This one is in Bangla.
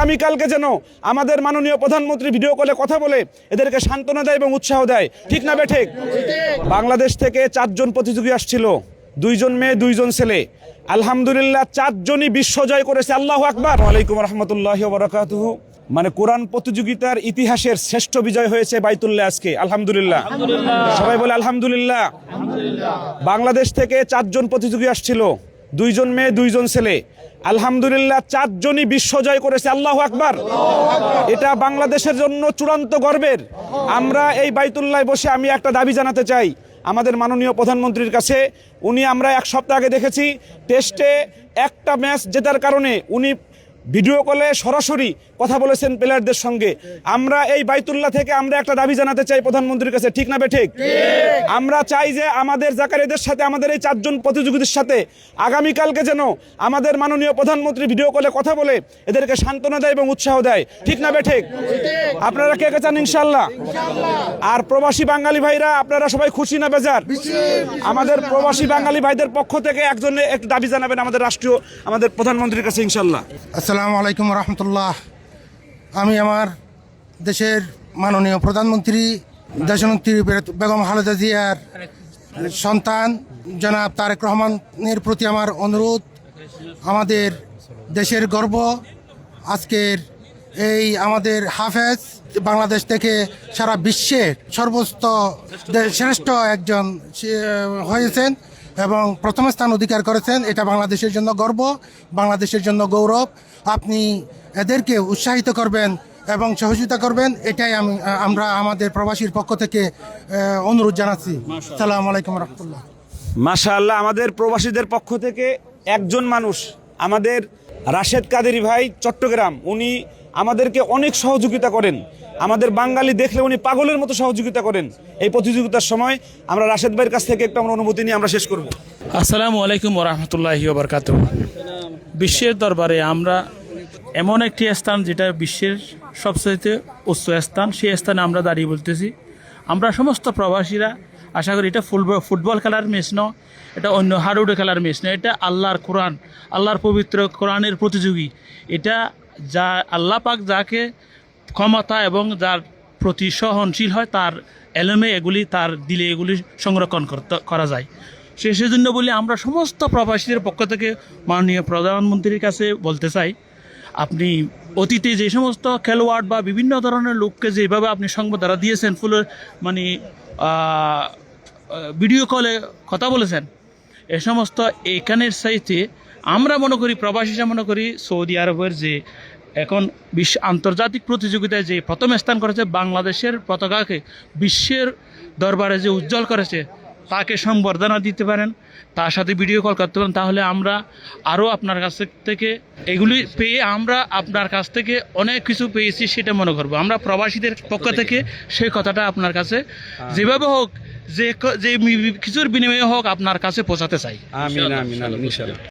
আগামীকালকে যেন আমাদের মাননীয় প্রধানমন্ত্রী ভিডিও কলে কথা বলে এদেরকে সান্ত্বনা দেয় এবং উৎসাহ দেয়। ঠিক না বেঠিক? বাংলাদেশ থেকে 4 জন প্রতিযোগী আসছিল, 2 জন মেয়ে 2 জন ছেলে। আলহামদুলিল্লাহ 4 জনই বিশ্বজয় করেছে। আল্লাহু আকবার। ওয়ালাইকুম রাহমাতুল্লাহি ওয়া বারাকাতুহু। মানে কোরআন প্রতিযোগিতার ইতিহাসের শ্রেষ্ঠ বিজয় হয়েছে বাইতুল্লাহ আজকে। আলহামদুলিল্লাহ, সবাই বলে আলহামদুলিল্লাহ। বাংলাদেশ থেকে 4 জন প্রতিযোগী আসছিল, 2 জন মেয়ে 2 জন ছেলে। আলহামদুলিল্লাহ 4 জনই বিশ্বজয় করেছে। আল্লাহু আকবার। এটা বাংলাদেশের জন্য চূড়ান্ত গর্বের। আমরা এই বাইতুল্লাহ বসে আমি একটা দাবি জানাতে চাই আমাদের মাননীয় প্রধানমন্ত্রীর কাছে। আমরা 1 সপ্তাহ আগে দেখেছি টেস্টে একটা ম্যাচ জেতার কারণে উনি ভিডিও কলে সরাসরি কথা বলেছেন প্লেয়ারদের সঙ্গে। আমরা এই বাইতুল্লাহ থেকে আমরা একটা দাবি জানাতে চাই প্রধানমন্ত্রীর কাছে। ঠিক না বেঠিক? আমরা চাই যে আমাদের জাকারিয়াদের সাথে, আমাদের এই 4 জন প্রতিযোগীদের সাথে আগামীকালকে যেন আমাদের মাননীয় প্রধানমন্ত্রী ভিডিও কলে কথা বলে এদেরকে সান্ত্বনা দেয় এবং উৎসাহ দেয়। ঠিক না বেঠিক? আপনারা কে কে চান ইনশাআল্লাহ? আর প্রবাসী বাঙালি ভাইরা আপনারা সবাই খুশি না বেজার? আমাদের প্রবাসী বাঙালি ভাইদের পক্ষ থেকে একজনে একটু দাবি জানাবেন আমাদের প্রধানমন্ত্রীর কাছে ইনশাআল্লাহ। আসসালামু আলাইকুম রহমতুল্লাহ। আমি আমার দেশের মাননীয় প্রধানমন্ত্রী দেশনেত্রী বেগম খালেদা জিয়ার সন্তান জনাব তারেক রহমানের প্রতি আমার অনুরোধ, আমাদের দেশের গর্ব আজকের এই আমাদের হাফেজ বাংলাদেশ থেকে সারা বিশ্বের সর্বোচ্চ শ্রেষ্ঠ একজন হয়েছেন এবং প্রথম স্থান অধিকার করেছেন। এটা বাংলাদেশের জন্য গর্ব, বাংলাদেশের জন্য গৌরব। আপনি এদেরকে উৎসাহিত করবেন এবং সহযোগিতা করবেন, এটাই আমরা আমাদের প্রবাসীর পক্ষ থেকে অনুরোধ জানাচ্ছি। আসসালামু আলাইকুম রহমতুল্লাহ। মাশাআল্লাহ, আমাদের প্রবাসীদের পক্ষ থেকে একজন মানুষ, আমাদের রাশেদ কাদেরী ভাই চট্টগ্রাম, উনি আমাদেরকে অনেক সহযোগিতা করেন। আমাদের বাঙালি দেখলে উনি পাগলের মতো সহযোগিতা করেন। এই প্রতিযোগিতার সময় আমরা রাশেদ ভাইয়ের কাছ থেকে একটু আমরা অনুভূতি নিয়ে আমরা শেষ করব। আসসালামু আলাইকুম ওয়া রাহমাতুল্লাহি ওয়া বারাকাতুহু। বিশ্বের দরবারে আমরা এমন একটি স্থান যেটা বিশ্বের সবচেয়ে উচ্চ স্থান, সেই স্থানে আমরা দাঁড়িয়ে বলতেছি। আমরা সমস্ত প্রবাসীরা আশা করি এটা ফুটবল খেলার ম্যাচ নয়, এটা অন্য হাডুডে খেলার ম্যাচ নয়, এটা আল্লাহর কোরআন, আল্লাহর পবিত্র কোরআনের প্রতিযোগী। এটা যা আল্লাহ পাক যাকে ক্ষমতা এবং যার প্রতি সহনশীল হয় তার এলেমে এগুলি, তার দিলে এগুলি সংরক্ষণ করা যায়। সেজন্য বলি আমরা সমস্ত প্রবাসীদের পক্ষ থেকে মাননীয় প্রধানমন্ত্রীর কাছে বলতে চাই, আপনি অতীতে যে সমস্ত খেলোয়াড় বা বিভিন্ন ধরনের লোককে যেভাবে আপনি সংবাদদাতা দিয়েছেন, মানে ভিডিও কলে কথা বলেছেন, এ সমস্ত এখানের চাইতে আমরা মনে করি, প্রবাসীরা মনে করি, সৌদি আরবের যে এখন আন্তর্জাতিক প্রতিযোগিতায় যে প্রথম স্থান করেছে, বাংলাদেশের পতাকাকে বিশ্বের দরবারে যে উজ্জ্বল করেছে, তাকে সংবর্ধনা দিতে পারেন, তার সাথে ভিডিও কল করতে পারেন, তাহলে আমরা আরও আপনার কাছ থেকে এগুলি পেয়ে আমরা আপনার কাছ থেকে অনেক কিছু পেয়েছি সেটা মনে করবো। আমরা প্রবাসীদের পক্ষ থেকে সেই কথাটা আপনার কাছে যেভাবে হোক, যে কিছুর বিনিময়ে হোক আপনার কাছে পৌঁছাতে চাই। আমিন আমিন আমিন ইনশাআল্লাহ।